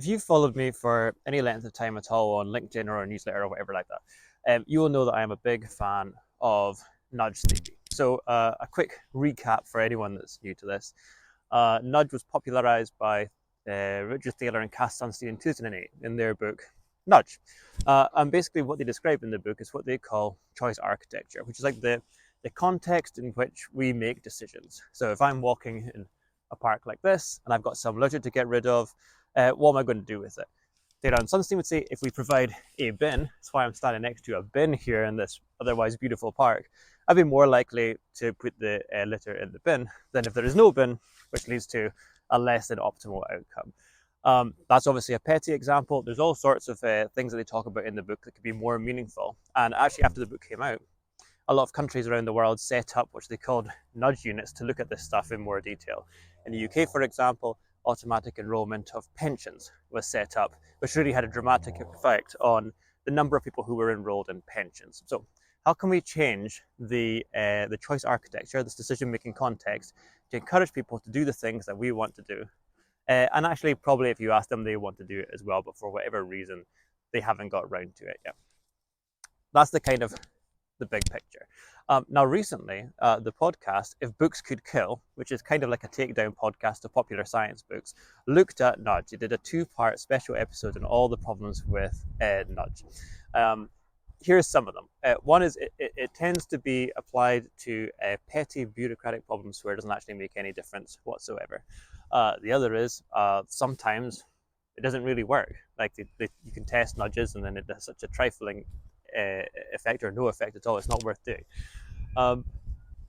If you've followed me for any length of time at all on LinkedIn or a newsletter or whatever like that, you will know that I am a big fan of nudge theory. So a quick recap for anyone that's new to this. Nudge was popularized by Richard Thaler and Cass Sunstein in 2008 in their book Nudge. And basically what they describe in the book is what they call choice architecture, which is like the context in which we make decisions. So if I'm walking in a park like this and I've got some litter to get rid of, what am I going to do with it? Thaler and Sunstein would say if we provide a bin, that's why I'm standing next to a bin here in this otherwise beautiful park, I'd be more likely to put the litter in the bin than if there is no bin, which leads to a less than optimal outcome. That's obviously a petty example. There's all sorts of things that they talk about in the book that could be more meaningful. And actually, after the book came out, a lot of countries around the world set up what they called nudge units to look at this stuff in more detail. In the UK, for example, automatic enrolment of pensions was set up, which really had a dramatic effect on the number of people who were enrolled in pensions. So how can we change the choice architecture, this decision-making context, to encourage people to do the things that we want to do? And actually, probably if you ask them, they want to do it as well, but for whatever reason, they haven't got around to it yet. That's the kind of the big picture. Now, recently, the podcast, If Books Could Kill, which is kind of like a takedown podcast of popular science books, looked at nudge. It did a two-part special episode on all the problems with nudge. Here's some of them. One is it tends to be applied to petty bureaucratic problems where it doesn't actually make any difference whatsoever. The other is sometimes it doesn't really work. Like you can test nudges and then it does such a trifling effect or no effect at all. It's not worth doing.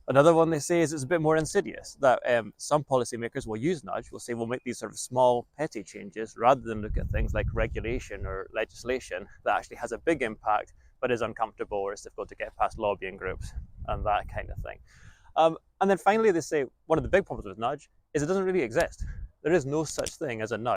Another one they say is it's a bit more insidious, that some policymakers will use nudge, will say we'll make these sort of small petty changes rather than look at things like regulation or legislation that actually has a big impact but is uncomfortable or it's difficult to get past lobbying groups and that kind of thing. And then finally they say one of the big problems with nudge is it doesn't really exist. There is no such thing as a nudge.